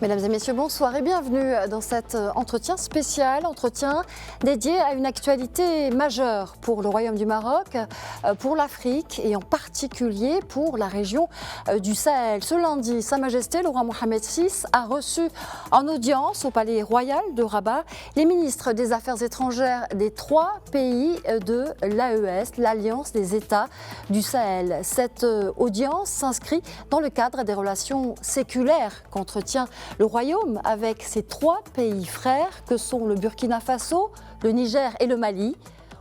Mesdames et messieurs, bonsoir et bienvenue dans cet entretien spécial, entretien dédié à une actualité majeure pour le Royaume du Maroc, pour l'Afrique et en particulier pour la région du Sahel. Ce lundi, Sa Majesté le roi Mohamed VI a reçu en audience au Palais Royal de Rabat les ministres des Affaires étrangères des 3 pays de l'AES, l'Alliance des États du Sahel. Cette audience s'inscrit dans le cadre des relations séculaires qu'entretient le Royaume avec ses 3 pays frères que sont le Burkina Faso, le Niger et le Mali.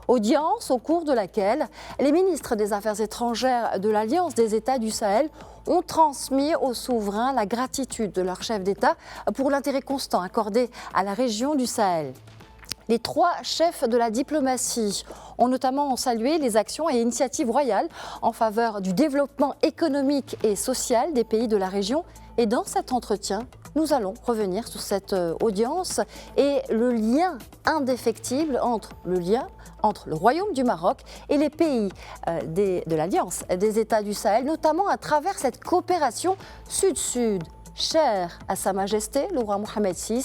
Audience au cours de laquelle les ministres des Affaires étrangères de l'Alliance des États du Sahel ont transmis aux souverains la gratitude de leur chef d'État pour l'intérêt constant accordé à la région du Sahel. Les 3 chefs de la diplomatie ont notamment salué les actions et initiatives royales en faveur du développement économique et social des pays de la région. Et dans cet entretien, nous allons revenir sur cette audience et le lien indéfectible entre le Royaume du Maroc et les pays de l'Alliance des États du Sahel, notamment à travers cette coopération sud-sud, chère à Sa Majesté le roi Mohamed VI,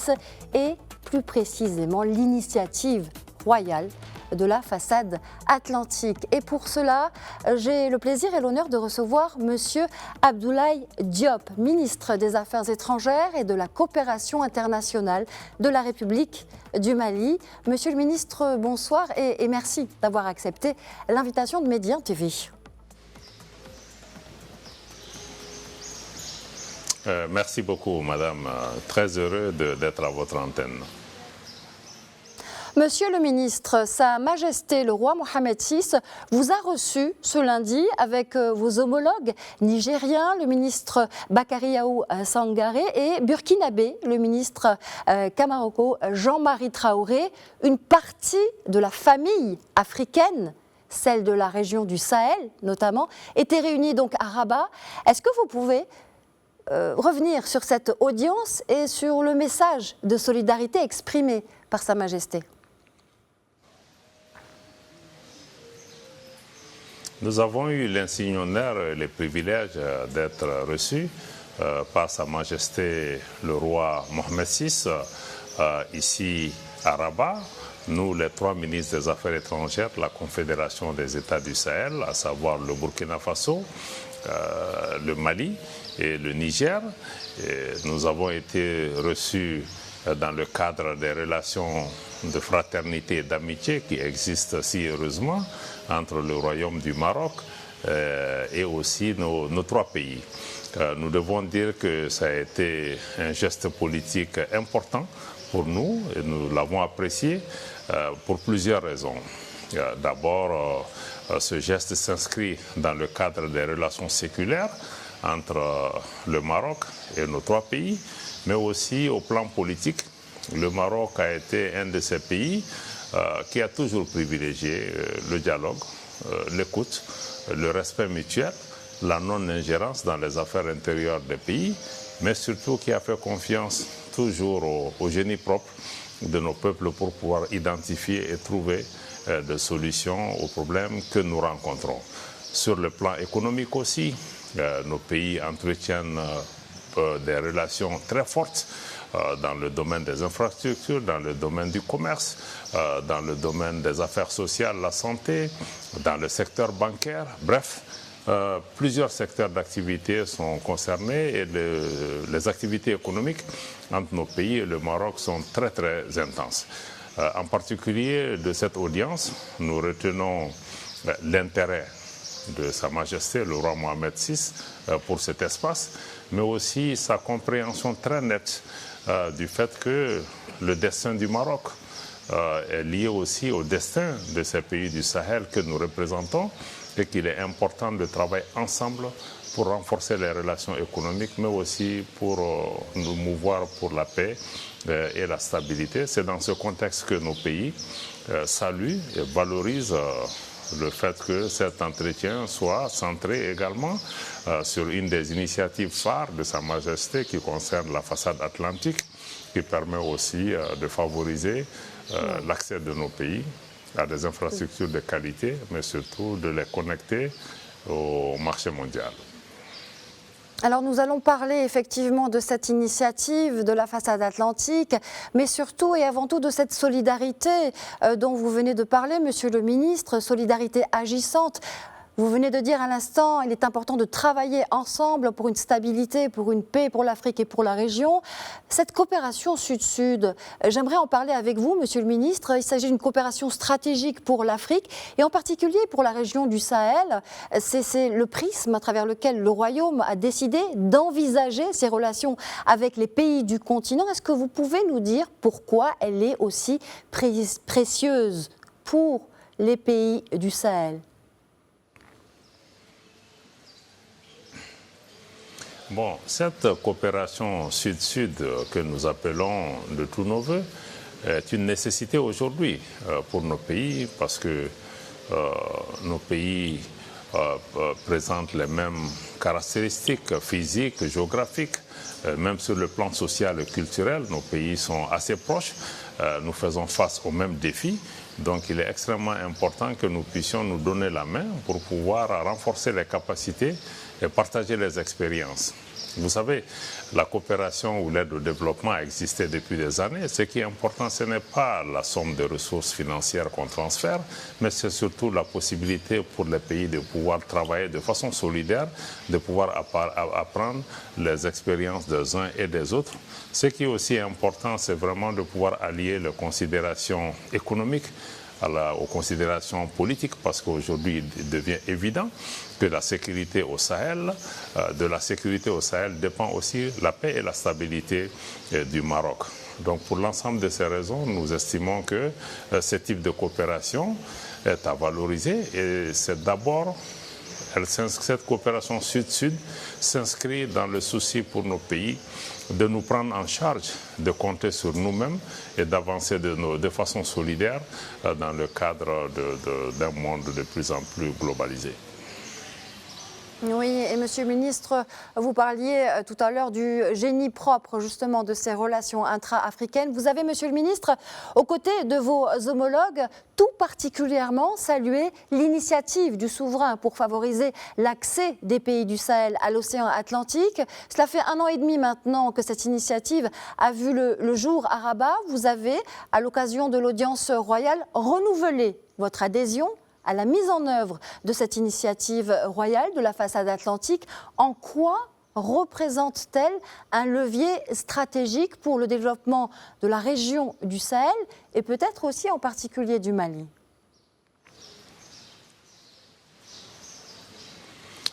et plus précisément l'initiative royale de la façade atlantique. Et pour cela, j'ai le plaisir et l'honneur de recevoir Monsieur Abdoulaye Diop, ministre des Affaires étrangères et de la coopération internationale de la République du Mali. Monsieur le ministre, bonsoir et merci d'avoir accepté l'invitation de Média TV. Merci beaucoup, madame. Très heureux d'être à votre antenne. Monsieur le ministre, Sa Majesté le roi Mohamed VI vous a reçu ce lundi avec vos homologues nigériens, le ministre Bakariaou Sangaré, et burkinabé, le ministre Kamaroko Jean-Marie Traoré. Une partie de la famille africaine, celle de la région du Sahel notamment, était réunie donc à Rabat. Est-ce que vous pouvez revenir sur cette audience et sur le message de solidarité exprimé par Sa Majesté? Nous avons eu l'insigne honneur et le privilège d'être reçus par Sa Majesté le roi Mohamed VI ici à Rabat. Nous, les 3 ministres des Affaires étrangères de la Confédération des États du Sahel, à savoir le Burkina Faso, le Mali et le Niger. Et nous avons été reçus dans le cadre des relations de fraternité et d'amitié qui existent si heureusement entre le Royaume du Maroc et aussi nos 3 pays. Nous devons dire que ça a été un geste politique important pour nous et nous l'avons apprécié pour plusieurs raisons. D'abord, ce geste s'inscrit dans le cadre des relations séculaires entre le Maroc et nos 3 pays, mais aussi au plan politique. Le Maroc a été un de ces pays qui a toujours privilégié le dialogue, l'écoute, le respect mutuel, la non-ingérence dans les affaires intérieures des pays, mais surtout qui a fait confiance toujours au génie propre de nos peuples pour pouvoir identifier et trouver des solutions aux problèmes que nous rencontrons. Sur le plan économique aussi, nos pays entretiennent des relations très fortes dans le domaine des infrastructures, dans le domaine du commerce, dans le domaine des affaires sociales, la santé, dans le secteur bancaire. Bref, plusieurs secteurs d'activité sont concernés et les activités économiques entre nos pays et le Maroc sont très très intenses. En particulier de cette audience, nous retenons l'intérêt de Sa Majesté le roi Mohamed VI pour cet espace, mais aussi sa compréhension très nette du fait que le destin du Maroc est lié aussi au destin de ces pays du Sahel que nous représentons et qu'il est important de travailler ensemble pour renforcer les relations économiques, mais aussi pour nous mouvoir pour la paix et la stabilité. C'est dans ce contexte que nos pays saluent et valorisent le fait que cet entretien soit centré également sur une des initiatives phares de Sa Majesté qui concerne la façade atlantique, qui permet aussi de favoriser l'accès de nos pays à des infrastructures de qualité, mais surtout de les connecter au marché mondial. Alors nous allons parler effectivement de cette initiative de la façade atlantique, mais surtout et avant tout de cette solidarité dont vous venez de parler, Monsieur le Ministre, solidarité agissante. Vous venez de dire à l'instant, il est important de travailler ensemble pour une stabilité, pour une paix pour l'Afrique et pour la région. Cette coopération Sud-Sud, j'aimerais en parler avec vous, Monsieur le Ministre. Il s'agit d'une coopération stratégique pour l'Afrique et en particulier pour la région du Sahel. C'est le prisme à travers lequel le Royaume a décidé d'envisager ses relations avec les pays du continent. Est-ce que vous pouvez nous dire pourquoi elle est aussi précieuse pour les pays du Sahel ? Bon, cette coopération Sud-Sud que nous appelons de tous nos voeux est une nécessité aujourd'hui pour nos pays parce que nos pays présentent les mêmes caractéristiques physiques, géographiques, même sur le plan social et culturel, nos pays sont assez proches, nous faisons face aux mêmes défis. Donc il est extrêmement important que nous puissions nous donner la main pour pouvoir renforcer les capacités et partager les expériences. Vous savez, la coopération ou l'aide au développement a existé depuis des années. Ce qui est important, ce n'est pas la somme de ressources financières qu'on transfère, mais c'est surtout la possibilité pour les pays de pouvoir travailler de façon solidaire, de pouvoir apprendre les expériences des uns et des autres. Ce qui est aussi important, c'est vraiment de pouvoir allier les considérations économiques aux considérations politiques, parce qu'aujourd'hui, il devient évident que la sécurité au Sahel, de la sécurité au Sahel dépend aussi la paix et la stabilité du Maroc. Donc, pour l'ensemble de ces raisons, nous estimons que ce type de coopération est à valoriser et c'est d'abord, cette coopération Sud-Sud s'inscrit dans le souci pour nos pays de nous prendre en charge, de compter sur nous-mêmes et d'avancer de façon solidaire dans le cadre d'un monde de plus en plus globalisé. Oui, et Monsieur le Ministre, vous parliez tout à l'heure du génie propre justement de ces relations intra-africaines. Vous avez, Monsieur le Ministre, aux côtés de vos homologues, tout particulièrement salué l'initiative du souverain pour favoriser l'accès des pays du Sahel à l'océan Atlantique. Cela fait 1 an et demi maintenant que cette initiative a vu le jour à Rabat. Vous avez, à l'occasion de l'audience royale, renouvelé votre adhésion à la mise en œuvre de cette initiative royale de la façade atlantique. En quoi représente-t-elle un levier stratégique pour le développement de la région du Sahel et peut-être aussi en particulier du Mali ?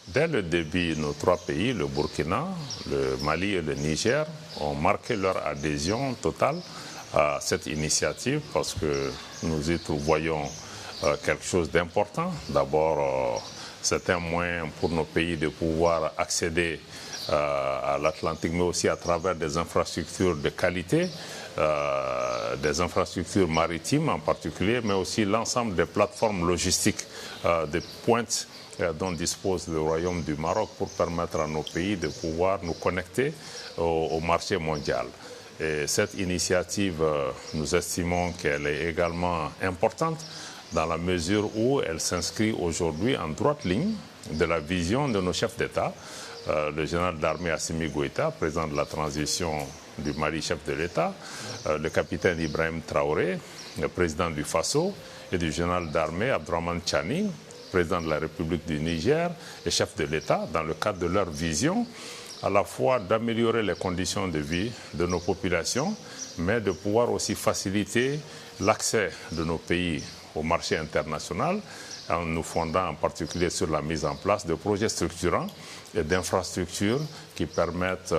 Dès le début, nos 3 pays, le Burkina, le Mali et le Niger, ont marqué leur adhésion totale à cette initiative parce que nous y voyons quelque chose d'important. D'abord, c'est un moyen pour nos pays de pouvoir accéder à l'Atlantique, mais aussi à travers des infrastructures de qualité, des infrastructures maritimes en particulier, mais aussi l'ensemble des plateformes logistiques de pointe dont dispose le Royaume du Maroc pour permettre à nos pays de pouvoir nous connecter au marché mondial. Et cette initiative, nous estimons qu'elle est également importante dans la mesure où elle s'inscrit aujourd'hui en droite ligne de la vision de nos chefs d'État, le général d'armée Assimi Goïta, président de la transition du Mali, chef de l'État, le capitaine Ibrahim Traoré, le président du Faso, et du général d'armée Abdourahmane Tchani, président de la République du Niger et chef de l'État, dans le cadre de leur vision, à la fois d'améliorer les conditions de vie de nos populations, mais de pouvoir aussi faciliter l'accès de nos pays au marché international, en nous fondant en particulier sur la mise en place de projets structurants et d'infrastructures qui permettent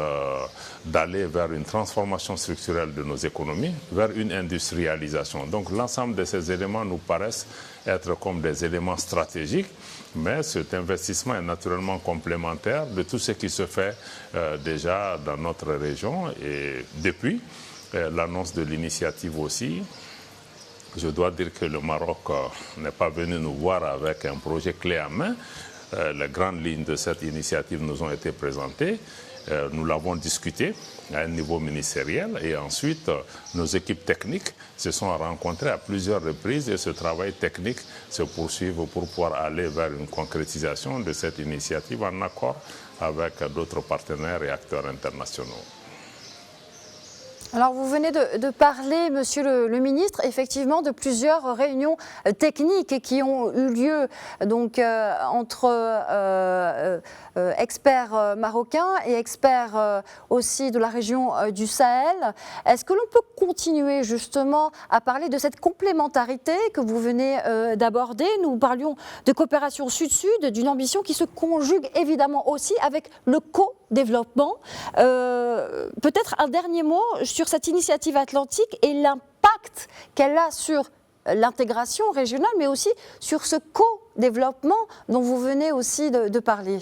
d'aller vers une transformation structurelle de nos économies, vers une industrialisation. Donc l'ensemble de ces éléments nous paraissent être comme des éléments stratégiques, mais cet investissement est naturellement complémentaire de tout ce qui se fait déjà dans notre région. Et depuis l'annonce de l'initiative aussi, je dois dire que le Maroc n'est pas venu nous voir avec un projet clé en main. Les grandes lignes de cette initiative nous ont été présentées Nous l'avons discuté à un niveau ministériel et ensuite nos équipes techniques se sont rencontrées à plusieurs reprises et ce travail technique se poursuit pour pouvoir aller vers une concrétisation de cette initiative en accord avec d'autres partenaires et acteurs internationaux. Alors vous venez de parler, Monsieur le ministre, effectivement de plusieurs réunions techniques qui ont eu lieu donc, entre experts marocains et experts aussi de la région du Sahel. Est-ce que l'on peut continuer justement à parler de cette complémentarité que vous venez d'aborder? Nous parlions de coopération sud-sud, d'une ambition qui se conjugue évidemment aussi avec le co-développement. Peut-être un dernier mot sur cette initiative atlantique et l'impact qu'elle a sur l'intégration régionale, mais aussi sur ce co-développement dont vous venez aussi de parler.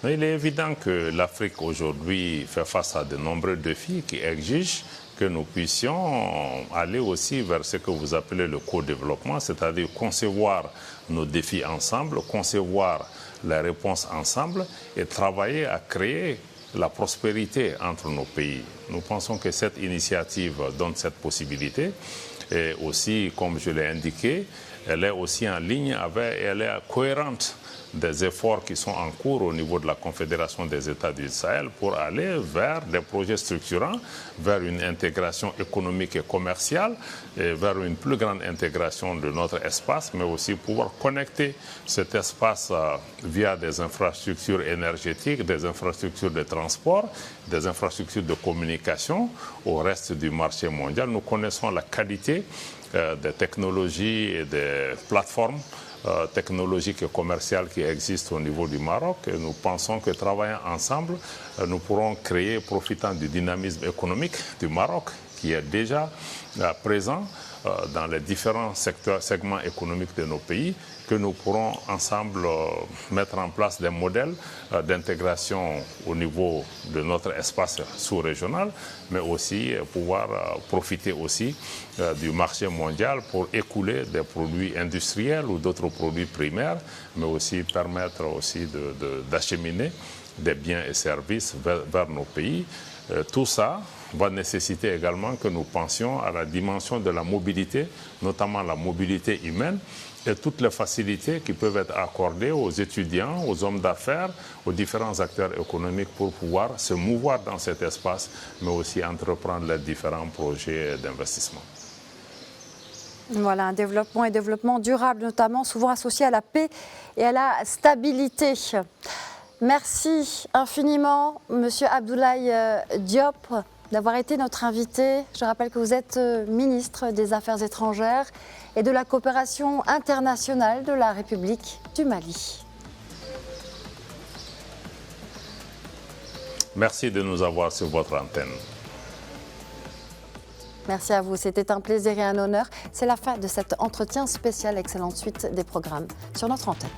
Il est évident que l'Afrique aujourd'hui fait face à de nombreux défis qui exigent que nous puissions aller aussi vers ce que vous appelez le co-développement, c'est-à-dire concevoir nos défis ensemble, concevoir les réponses ensemble et travailler à créer la prospérité entre nos pays. Nous pensons que cette initiative donne cette possibilité et aussi, comme je l'ai indiqué, elle est aussi en ligne avec, elle est cohérente des efforts qui sont en cours au niveau de la Confédération des États du Sahel pour aller vers des projets structurants, vers une intégration économique et commerciale, et vers une plus grande intégration de notre espace, mais aussi pouvoir connecter cet espace via des infrastructures énergétiques, des infrastructures de transport, des infrastructures de communication au reste du marché mondial. Nous connaissons la qualité des technologies et des plateformes technologiques et commerciales qui existent au niveau du Maroc. Et nous pensons que travaillant ensemble, nous pourrons créer, profitant du dynamisme économique du Maroc, qui est déjà présent dans les différents segments économiques de nos pays, que nous pourrons ensemble mettre en place des modèles d'intégration au niveau de notre espace sous-régional, mais aussi pouvoir profiter aussi du marché mondial pour écouler des produits industriels ou d'autres produits primaires, mais aussi permettre aussi d'acheminer des biens et services vers nos pays. Tout ça va nécessiter également que nous pensions à la dimension de la mobilité, notamment la mobilité humaine, et toutes les facilités qui peuvent être accordées aux étudiants, aux hommes d'affaires, aux différents acteurs économiques pour pouvoir se mouvoir dans cet espace, mais aussi entreprendre les différents projets d'investissement. Voilà, un développement durable, notamment souvent associé à la paix et à la stabilité. Merci infiniment, Monsieur Abdoulaye Diop, d'avoir été notre invité. Je rappelle que vous êtes ministre des Affaires étrangères et de la coopération internationale de la République du Mali. Merci de nous avoir sur votre antenne. Merci à vous, c'était un plaisir et un honneur. C'est la fin de cet entretien spécial. Excellente suite des programmes sur notre antenne.